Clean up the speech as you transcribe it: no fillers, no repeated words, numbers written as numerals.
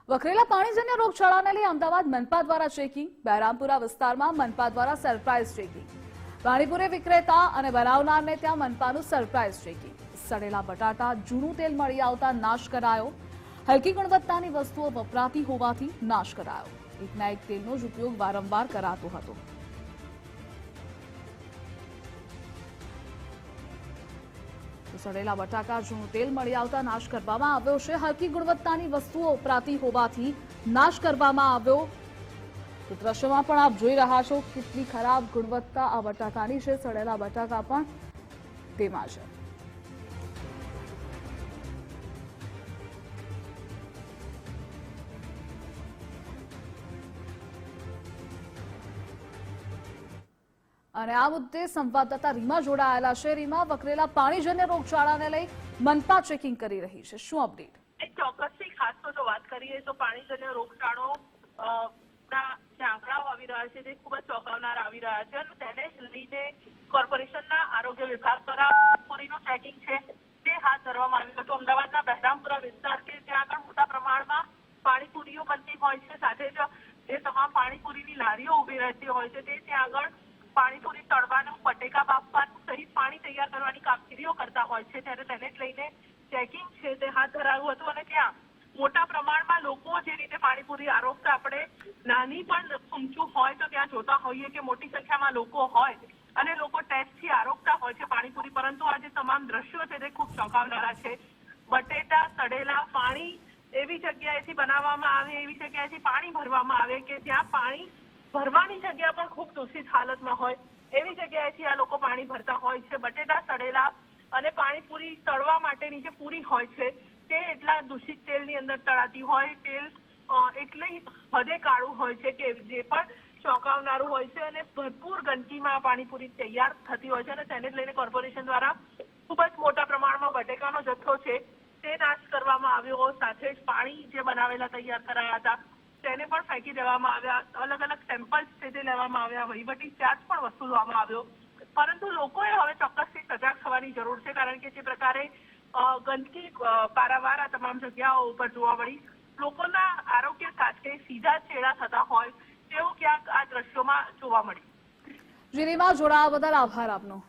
વખરેલા પાણીજન્ય રોગચાળાને લઈ અમદાવાદ મનપા દ્વારા ચેકિંગ। બહેરામપુરા વિસ્તારમાં મનપા દ્વારા સરપ્રાઇઝ ચેકિંગ। પાણીપુરી વિક્રેતા અને બનાવનારને ત્યાં મનપાનું સરપ્રાઇઝ ચેકિંગ। સડેલા બટાટા, જૂનું તેલ મળી આવતા નાશ કરાયો। હલકી ગુણવત્તાની વસ્તુઓ વપરાતી હોવાથી નાશ કરાયો। એકના એક તેલનો જ ઉપયોગ વારંવાર કરાતો હતો। સડેલા બટાકા, જૂનું તેલ મળી આવતા નાશ કરવામાં આવ્યો છે। હલકી ગુણવત્તાની વસ્તુઓ વપરાતી હોવાથી નાશ કરવામાં આવ્યો। તો દ્રશ્યમાં પણ આપ જોઈ રહ્યા છો કેટલી ખરાબ ગુણવત્તા આ બટાકાની છે। સડેલા બટાકા પણ તેમાં છે। અને આ મુદ્દે સંવાદદાતા રીમા જોડાયેલા છે। રીમા, વકરેલા પાણીજન્ય રોગચાળાને લઈ મનપા ચેકિંગ કરી રહી છે, શું અપડેટ? ચોક્કસથી ખાસ તો વાત કરીએ તો પાણીજન્ય રોગચાળો જે આંકડાઓ આવી રહ્યા છે તે ખૂબ જ ચોંકાવનાર આવી રહ્યા છે અને તેને જ લઈને કોર્પોરેશનના આરોગ્ય વિભાગ દ્વારા પાણીપુરીનું ચેકિંગ છે તે હાથ ધરવામાં આવ્યું હતું। અમદાવાદના બહેરામપુરા વિસ્તાર છે ત્યાં આગળ મોટા પ્રમાણમાં પાણીપુરીઓ બનતી હોય છે, સાથે જ જે તમામ પાણીપુરીની લારીઓ ઊભી રહેતી હોય છે તે ત્યાં આગળ પાણીપુરી તળવાનું, બટેકા બાફવાનું સહિત પાણી તૈયાર કરવાની કામગીરીઓ કરતા હોય છે। ત્યારે તેને જ લઈને ચેકિંગ છે તે હાથ ધરાયું હતું અને ત્યાં મોટા પ્રમાણમાં લોકો જે રીતે પાણીપુરી આરોગતા આપણે નાની પણ ઊંચું હોય તો ત્યાં જોતા હોઈએ કે મોટી સંખ્યામાં લોકો હોય અને લોકો ટેસ્ટથી આરોગતા હોય છે પાણીપુરી, પરંતુ આ જે તમામ દ્રશ્યો છે તે ખૂબ ચોંકાવનારા છે। બટેટા, સડેલા, પાણી એવી જગ્યાએથી બનાવવામાં આવે, એવી જગ્યાએથી પાણી ભરવામાં આવે કે જ્યાં પાણી ભરવાની જગ્યા પણ ખૂબ દૂષિત હાલતમાં હોય એવી જગ્યાએથી આ લોકો પાણી ભરતા હોય છે। બટેટા સડેલા અને પાણીપુરી તળવા માટેની જે પૂરી હોય છે તે એટલા દૂષિત તેલની અંદર તળાતી હોય, તેલ એટલી હદે કાળું હોય છે કે જે પણ ચોંકાવનારું હોય છે અને ભરપૂર ગંદકીમાં પાણીપુરી તૈયાર થતી હોય છે અને તેને જ લઈને કોર્પોરેશન દ્વારા ખૂબ જ મોટા પ્રમાણમાં બટેકાનો જથ્થો છે તે નાશ કરવામાં આવ્યો। સાથે જ પાણી જે બનાવેલા તૈયાર કરાયા હતા તેને પણ ફેંકી દેવામાં આવ્યા। અલગ અલગ સેમ્પલ્સ છે તે લેવામાં આવ્યા, વહીવટી ચાર્જ પણ વસૂલવામાં આવ્યો। પરંતુ લોકોએ હવે ચોક્કસથી સજાગ થવાની જરૂર છે, કારણ કે જે પ્રકારે ગંદકી પારાવાર આ તમામ જગ્યાઓ ઉપર જોવા મળી, લોકોના આરોગ્ય સાથે સીધા ચેડા થતા હોય તેવું ક્યાંક આ દ્રશ્યોમાં જોવા મળી। રીમા, જોડાવા બદલ આભાર આપનો।